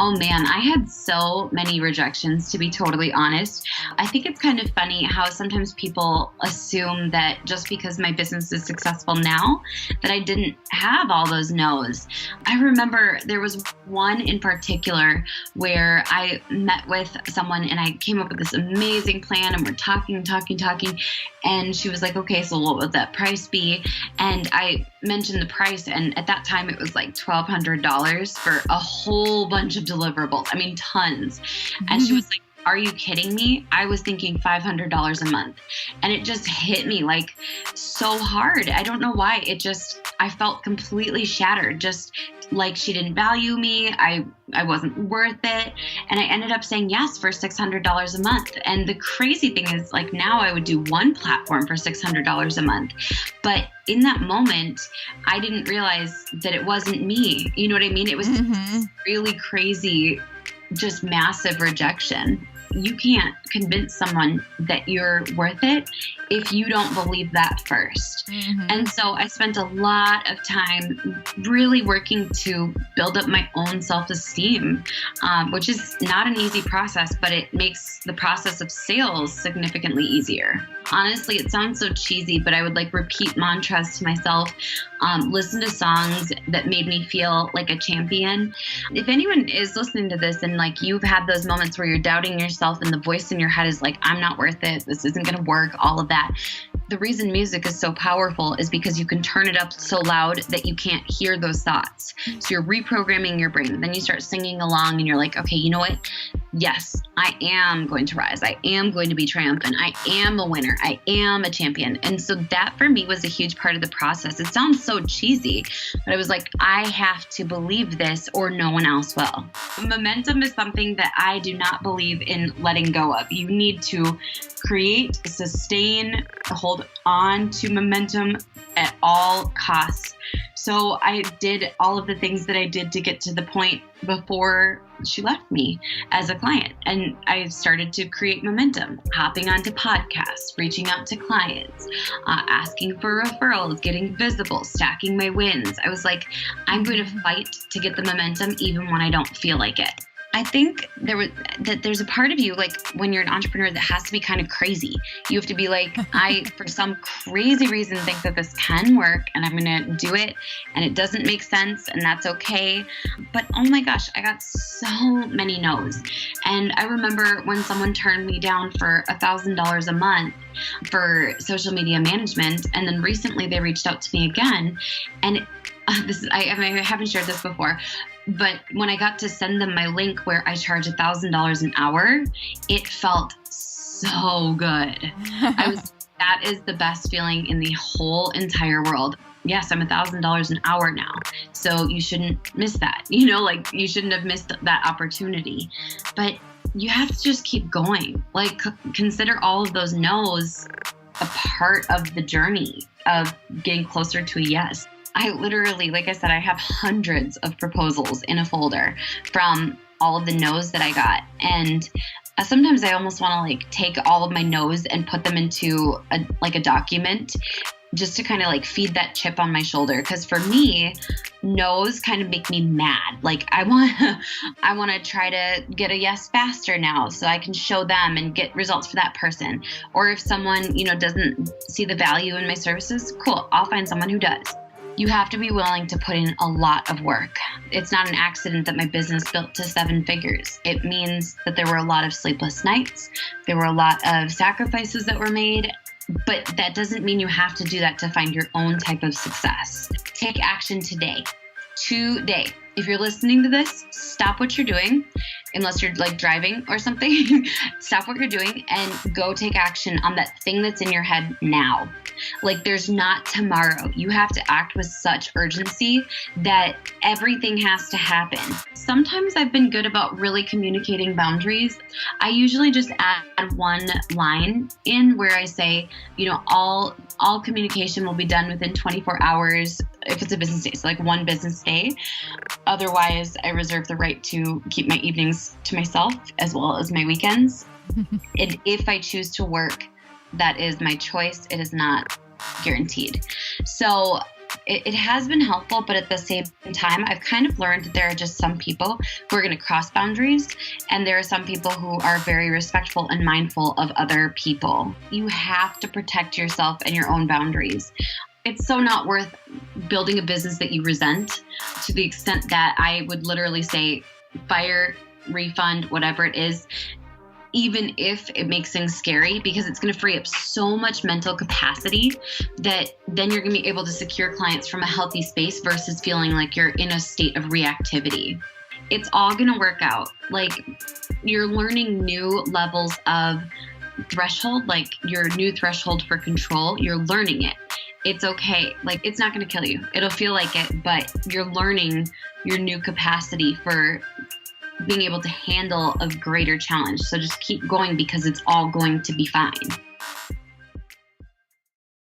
Oh man, I had so many rejections, to be totally honest. I think it's kind of funny how sometimes people assume that just because my business is successful now, that I didn't have all those no's. I remember there was one in particular where I met with someone and I came up with this amazing plan and we're talking. And she was like, okay, so what would that price be? And I mentioned the price. And at that time it was like $1,200 for a whole bunch of deliverables. I mean, tons. And she was like, are you kidding me? I was thinking $500 a month. And it just hit me like so hard. I don't know why. I felt completely shattered, just like she didn't value me. I wasn't worth it. And I ended up saying yes for $600 a month. And the crazy thing is, like, now I would do one platform for $600 a month. But in that moment, I didn't realize that it wasn't me. You know what I mean? It was really crazy, just massive rejection. You can't convince someone that you're worth it if you don't believe that first. And so I spent a lot of time really working to build up my own self-esteem, which is not an easy process, but it makes the process of sales significantly easier. Honestly, it sounds so cheesy, but I would like repeat mantras to myself, listen to songs that made me feel like a champion. If anyone is listening to this and like you've had those moments where you're doubting yourself and the voice in your head is like, I'm not worth it, this isn't going to work, all of that. The reason music is so powerful is because you can turn it up so loud that you can't hear those thoughts. So you're reprogramming your brain. Then you start singing along and you're like, okay, you know what? Yes, I am going to rise. I am going to be triumphant. I am a winner. I am a champion. And so that for me was a huge part of the process. It sounds so cheesy, but I was like, I have to believe this or no one else will. Momentum is something that I do not believe in letting go of. You need to create, sustain, hold on to momentum at all costs. So I did all of the things that I did to get to the point before she left me as a client. And I started to create momentum, hopping onto podcasts, reaching out to clients, asking for referrals, getting visible, stacking my wins. I was like, I'm going to fight to get the momentum even when I don't feel like it. I think there's a part of you, like when you're an entrepreneur, that has to be kind of crazy. You have to be like, I, for some crazy reason, think that this can work and I'm going to do it and it doesn't make sense and that's okay. But oh my gosh, I got so many no's. And I remember when someone turned me down for $1,000 a month for social media management. And then recently they reached out to me again. And I haven't shared this before, but when I got to send them my link where I charge $1,000 an hour, it felt so good. That is the best feeling in the whole entire world. Yes, I'm $1,000 an hour now. So you shouldn't miss that. Like you shouldn't have missed that opportunity. But you have to just keep going. Like consider all of those no's a part of the journey of getting closer to a yes. I literally, like I said, I have hundreds of proposals in a folder from all of the no's that I got. And sometimes I almost want to like take all of my no's and put them into a document just to kind of like feed that chip on my shoulder. Because for me, no's kind of make me mad. Like I want to try to get a yes faster now so I can show them and get results for that person. Or if someone, doesn't see the value in my services, cool, I'll find someone who does. You have to be willing to put in a lot of work. It's not an accident that my business built to 7 figures. It means that there were a lot of sleepless nights. There were a lot of sacrifices that were made, but that doesn't mean you have to do that to find your own type of success. Take action today. If you're listening to this, stop what you're doing, unless you're like driving or something. Stop what you're doing and go take action on that thing that's in your head now. Like there's not tomorrow. You have to act with such urgency that everything has to happen. Sometimes I've been good about really communicating boundaries. I usually just add one line in where I say, all communication will be done within 24 hours if it's a business day, so like one business day. Otherwise, I reserve the right to keep my evenings to myself as well as my weekends. And if I choose to work, that is my choice. It is not guaranteed. So it has been helpful, but at the same time, I've kind of learned that there are just some people who are going to cross boundaries, and there are some people who are very respectful and mindful of other people. You have to protect yourself and your own boundaries. It's so not worth building a business that you resent, to the extent that I would literally say fire, refund, whatever it is, even if it makes things scary, because it's going to free up so much mental capacity that then you're going to be able to secure clients from a healthy space versus feeling like you're in a state of reactivity. It's all going to work out. Like, you're learning new levels of threshold, like your new threshold for control. You're learning it. It's okay. Like, it's not going to kill you. It'll feel like it, but you're learning your new capacity for being able to handle a greater challenge. So just keep going, because it's all going to be fine.